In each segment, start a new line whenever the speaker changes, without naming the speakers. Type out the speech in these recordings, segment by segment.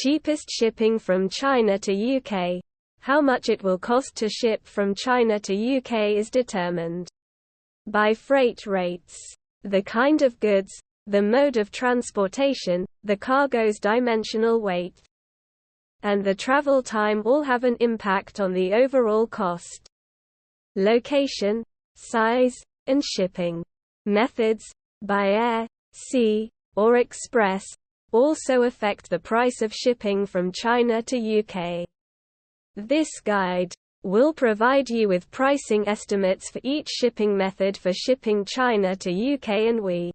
Cheapest shipping from China to UK. How much it will cost to ship from China to UK is determined by freight rates, the kind of goods, the mode of transportation, the cargo's dimensional weight, and the travel time all have an impact on the overall cost. Location, size, and shipping methods, by air, sea, or express, also affect the price of shipping from China to UK. This guide will provide you with pricing estimates for each shipping method for shipping China to UK, and we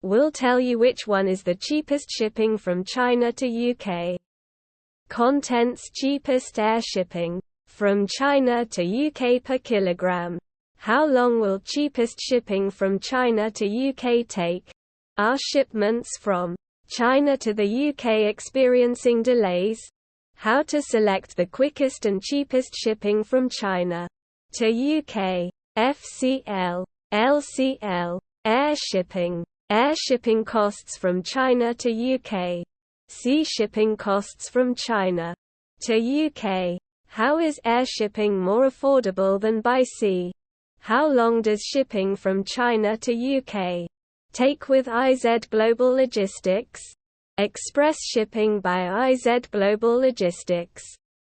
will tell you which one is the cheapest shipping from China to UK. Contents: cheapest air shipping from China to UK per kilogram. How long will cheapest shipping from China to UK take? Are shipments from China to the UK experiencing delays? How to select the quickest and cheapest shipping from China to UK. FCL, LCL, air shipping. Air shipping costs from China to UK. Sea shipping costs from China to UK. How is air shipping more affordable than by sea? How long does shipping from China to UK take with IZ Global Logistics? Express shipping by IZ Global Logistics.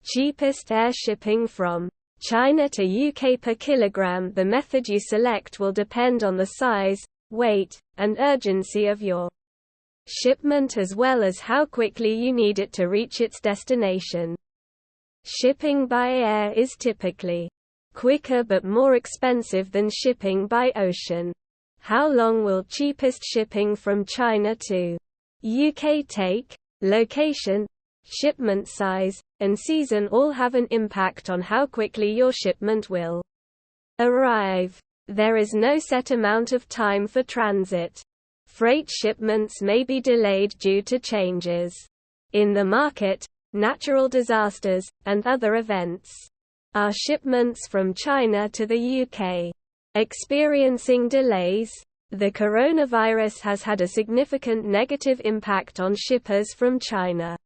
Cheapest air shipping from China to UK per kilogram. The method you select will depend on the size, weight, and urgency of your shipment, as well as how quickly you need it to reach its destination. Shipping by air is typically quicker but more expensive than shipping by ocean. How long will cheapest shipping from China to UK take? Location, shipment size, and season all have an impact on how quickly your shipment will arrive. There is no set amount of time for transit. Freight shipments may be delayed due to changes in the market, natural disasters, and other events. Are shipments from China to the UK experiencing delays? The coronavirus has had a significant negative impact on shippers from China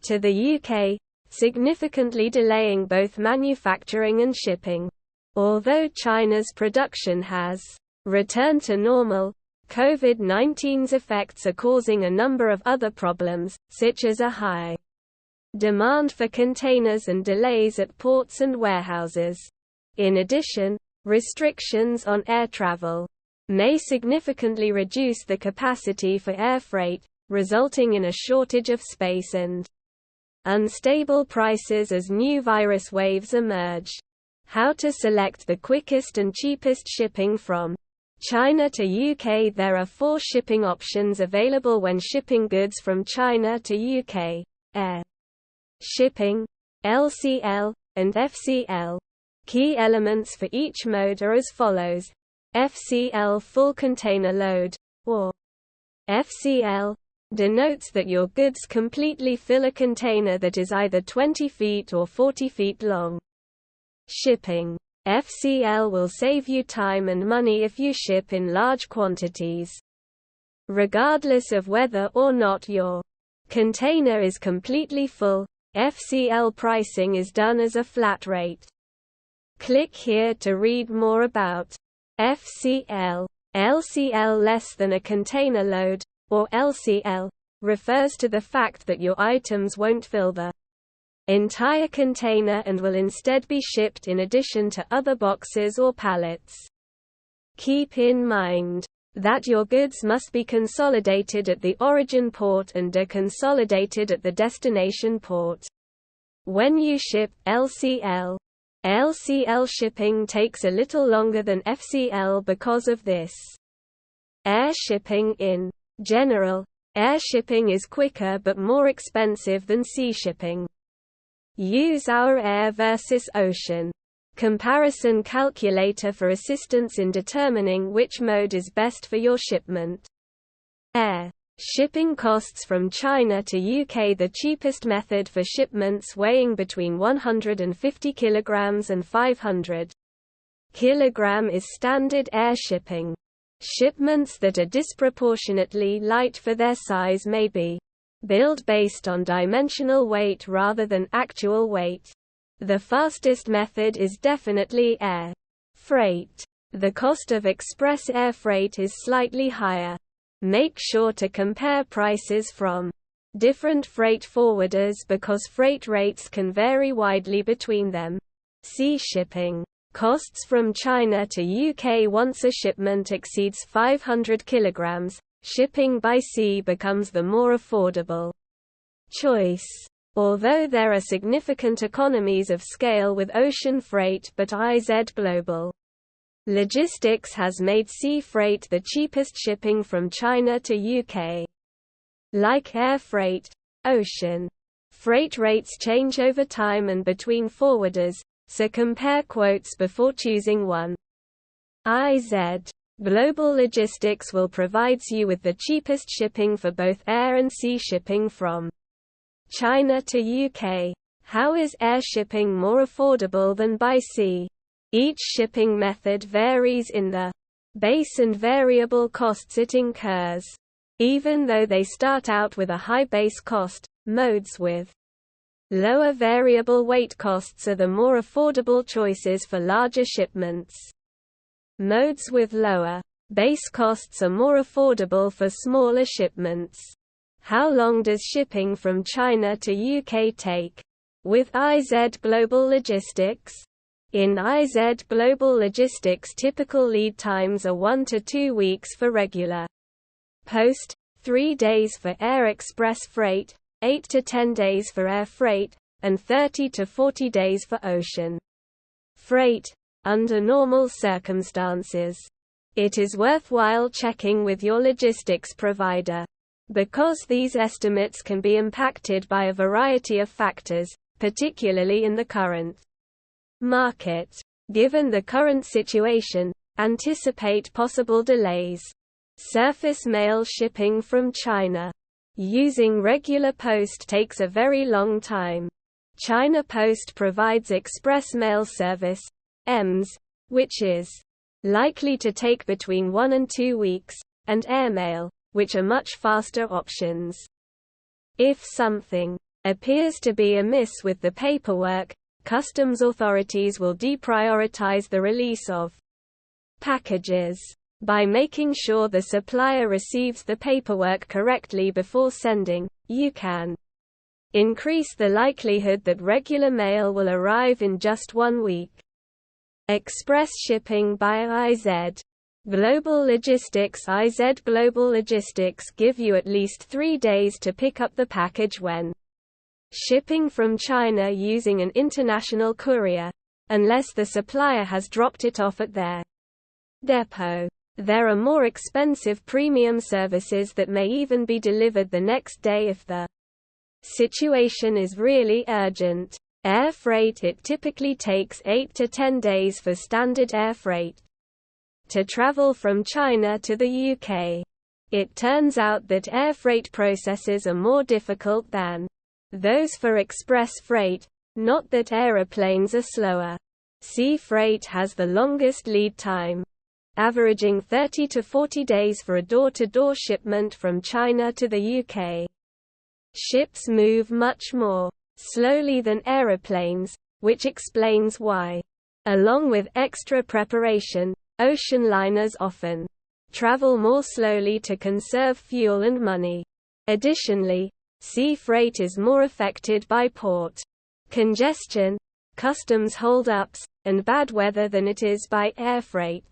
to the UK, significantly delaying both manufacturing and shipping. Although China's production has returned to normal, COVID-19's effects are causing a number of other problems, such as a high demand for containers and delays at ports and warehouses. In addition, restrictions on air travel may significantly reduce the capacity for air freight, resulting in a shortage of space and unstable prices as new virus waves emerge. How to select the quickest and cheapest shipping from China to UK? There are 4 shipping options available when shipping goods from China to UK: air shipping, LCL, and FCL. Key elements for each mode are as follows: FCL, full container load, or FCL, denotes that your goods completely fill a container that is either 20 feet or 40 feet long. Shipping. FCL will save you time and money if you ship in large quantities. Regardless of whether or not your container is completely full, FCL pricing is done as a flat rate. Click here to read more about FCL. LCL, less than a container load, or LCL, refers to the fact that your items won't fill the entire container and will instead be shipped in addition to other boxes or pallets. Keep in mind that your goods must be consolidated at the origin port and deconsolidated at the destination port. When you ship LCL, LCL shipping takes a little longer than FCL because of this. Air shipping. In general, air shipping is quicker but more expensive than sea shipping. Use our air versus ocean comparison calculator for assistance in determining which mode is best for your shipment. Air shipping costs from China to UK. The cheapest method for shipments weighing between 150 kilograms and 500 kilogram is standard air shipping. Shipments that are disproportionately light for their size may be billed based on dimensional weight rather than actual weight. The fastest method is definitely air freight. The cost of express air freight is slightly higher. Make sure to compare prices from different freight forwarders because freight rates can vary widely between them. Sea shipping costs from China to UK. Once a shipment exceeds 500 kilograms, shipping by sea becomes the more affordable choice. Although there are significant economies of scale with ocean freight, but IZ Global Logistics has made sea freight the cheapest shipping from China to UK. Like air freight, ocean freight rates change over time and between forwarders, so compare quotes before choosing one. IZ Global Logistics will provide you with the cheapest shipping for both air and sea shipping from China to UK. How is air shipping more affordable than by sea? Each shipping method varies in the base and variable costs it incurs. Even though they start out with a high base cost, modes with lower variable weight costs are the more affordable choices for larger shipments. Modes with lower base costs are more affordable for smaller shipments. How long does shipping from China to UK take? With IZ Global Logistics? In IZ Global Logistics, typical lead times are 1 to 2 weeks for regular post, 3 days for air express freight, 8 to 10 days for air freight, and 30 to 40 days for ocean freight, under normal circumstances. It is worthwhile checking with your logistics provider, because these estimates can be impacted by a variety of factors, particularly in the current market. Given the current situation, anticipate possible delays. Surface mail shipping from China. Using regular post takes a very long time. China Post provides express mail service, EMS, which is likely to take between 1 and 2 weeks, and airmail, which are much faster options. If something appears to be amiss with the paperwork, customs authorities will deprioritize the release of packages. By making sure the supplier receives the paperwork correctly before sending, you can increase the likelihood that regular mail will arrive in just 1 week. Express shipping by IZ Global Logistics. IZ Global Logistics give you at least 3 days to pick up the package when shipping from China using an international courier, unless the supplier has dropped it off at their depot. There are more expensive premium services that may even be delivered the next day if the situation is really urgent. Air freight. It typically takes 8 to 10 days for standard air freight to travel from China to the UK. It turns out that air freight processes are more difficult than those for express freight, not that aeroplanes are slower. Sea freight has the longest lead time, averaging 30 to 40 days for a door-to-door shipment from China to the UK. Ships move much more slowly than aeroplanes, which explains why, along with extra preparation, ocean liners often travel more slowly to conserve fuel and money. Additionally, sea freight is more affected by port congestion, customs hold-ups, and bad weather than it is by air freight.